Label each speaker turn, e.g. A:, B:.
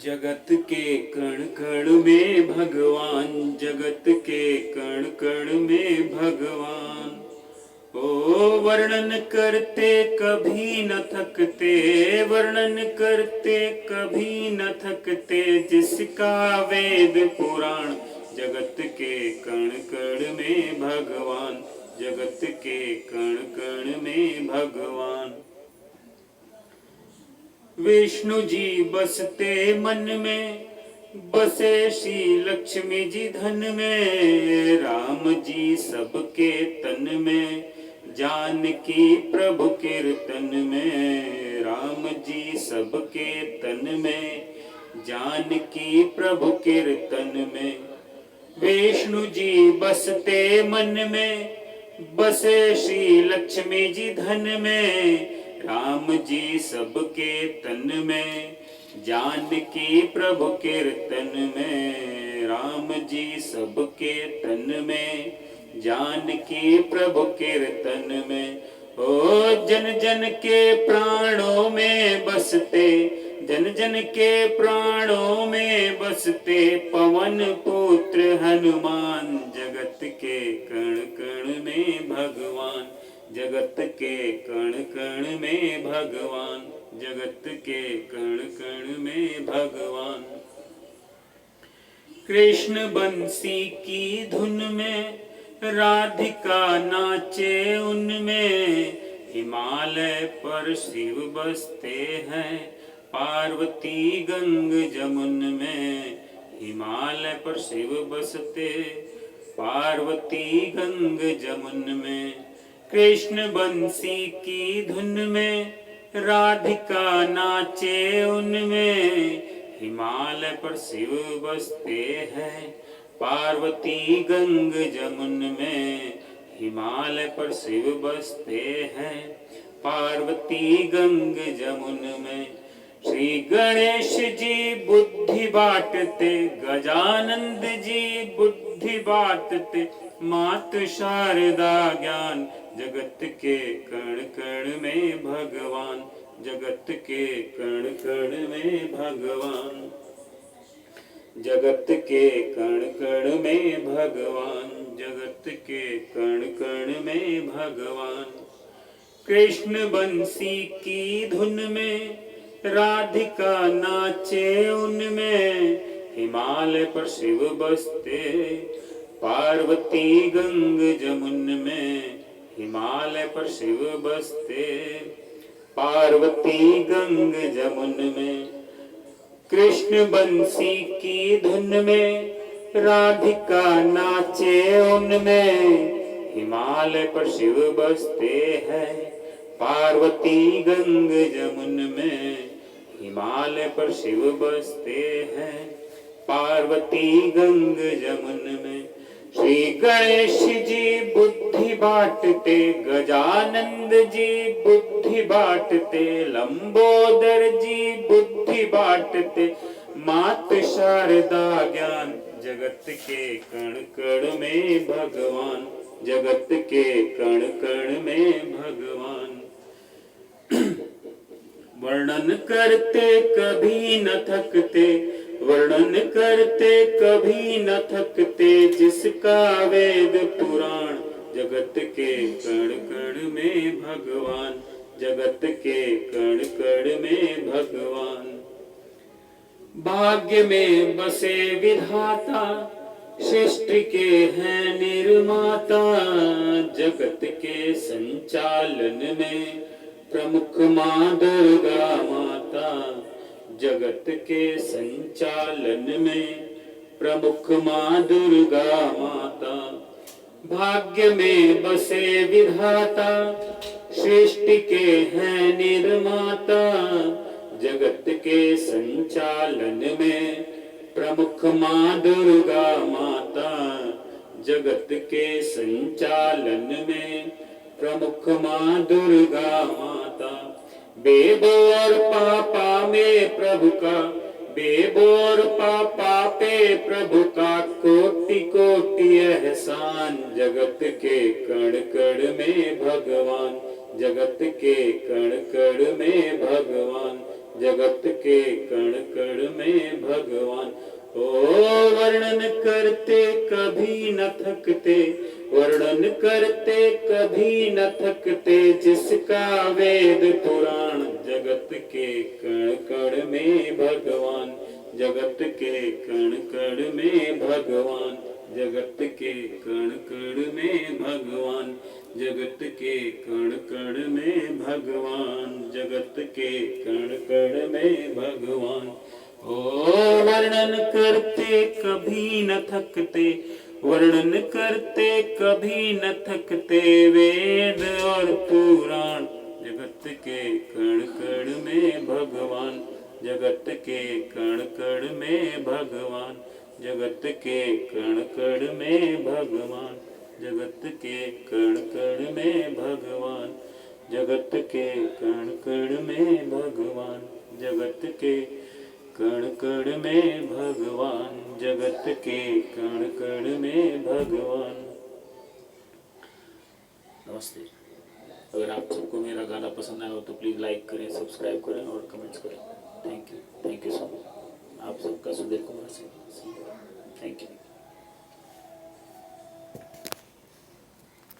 A: जगत के कण कण में भगवान, जगत के कण कण में भगवान। ओ वर्णन करते कभी न थकते, वर्णन करते कभी न थकते, जिसका वेद पुराण। जगत के कण कण में भगवान, जगत के कण कण में भगवान। विष्णु जी बसते मन में, बसे श्री लक्ष्मी जी धन में, राम जी सबके तन में, जानकी प्रभु कीर्तन में, राम जी सबके तन में, जानकी प्रभु कीर्तन में। विष्णु जी बसते मन में, बसे श्री लक्ष्मी जी धन में, राम जी सबके तन में, जानकी प्रभु कीर्तन में, राम जी सबके तन में, जानकी प्रभु कीर्तन में। ओ जन जन के प्राणों में बसते, जन जन के प्राणों में बसते, पवन पुत्र हनुमान। जगत के कण कण में भगवान, जगत के कण कण में भगवान, जगत के कण कण में भगवान। कृष्ण बंसी की धुन में, राधिका नाचे उनमें, हिमालय पर शिव बसते हैं, पार्वती गंग जमुन में। हिमालय पर शिव बसते, पार्वती गंग जमुन में। कृष्ण बंसी की धुन में, राधिका नाचे उनमें, हिमालय पर शिव बसते हैं, पार्वती गंग जमुन में। हिमालय पर शिव बसते हैं, पार्वती गंग जमुन में। श्री गणेश जी बुद्धि बांटते, गजानंद जी बुद्धि बांटते, मात शारदा ज्ञान। जगत के कण कण में भगवान, जगत के कण कण में भगवान, जगत के कण कण में भगवान, जगत के कण कण में भगवान। कृष्ण बंसी की धुन में, राधिका नाचे उनमें, हिमालय पर शिव बसते, पार्वती गंग जमुन में। हिमालय पर शिव बसते, पार्वती गंग जमुन में। कृष्ण बंसी की धुन में, राधिका नाचे उनमें, हिमालय पर शिव बसते हैं, पार्वती गंग जमुन में। हिमालय पर शिव बसते हैं, पार्वती गंग जमुन में। श्री गणेश जी बुद्धि बांटते, गजानंद जी बुद्धि बांटते, लंबोदर जी बुद्धि बांटते, मात शारदा ज्ञान। जगत के कण कण में भगवान, जगत के कण कण में भगवान। वर्णन करते कभी न थकते, वर्णन करते कभी न थकते, जिसका वेद पुराण। जगत के कण कण में भगवान, जगत के कण कण में भगवान। भाग्य में बसे विधाता, सृष्टि के हैं निर्माता, जगत के संचालन में प्रमुख माँ दुर्गा माता। जगत के संचालन में प्रमुख माँ दुर्गा माता। भाग्य में बसे विधाता, सृष्टि के हैं निर्माता, जगत के संचालन में प्रमुख माँ दुर्गा माता। जगत के संचालन में प्रमुख माँ दुर्गा माता। बेबो और पापा में प्रभु का, बेबो और पापा पे प्रभु का, कोटि कोटि एहसान। जगत के कण कण में भगवान, जगत के कण कण में भगवान, जगत के कण कण में भगवान। ओ वर्णन करते कभी न थकते, वर्णन करते कभी न थकते, जिसका वेद पुराण। जगत के कण कण में भगवान, जगत के कण कण में भगवान, जगत के कण कण में भगवान, जगत के कण कण में भगवान, जगत के कण कण में भगवान। ओ वर्णन करते कभी न थकते, वर्णन करते कभी न थकते, वेद और पुराण। जगत के कण कण में भगवान, जगत के कण कण में भगवान, जगत के कण कण में भगवान, जगत के कण कण में भगवान, जगत के कण कण में भगवान, जगत के कण कण में भगवान, जगत के कण कण में भगवान।
B: नमस्ते। अगर आप सबको मेरा गाना पसंद आया हो तो प्लीज़ लाइक करें, सब्सक्राइब करें और कमेंट्स करें। Thank you so much. आप सबका सुधीर कुमार सिंह। Thank you.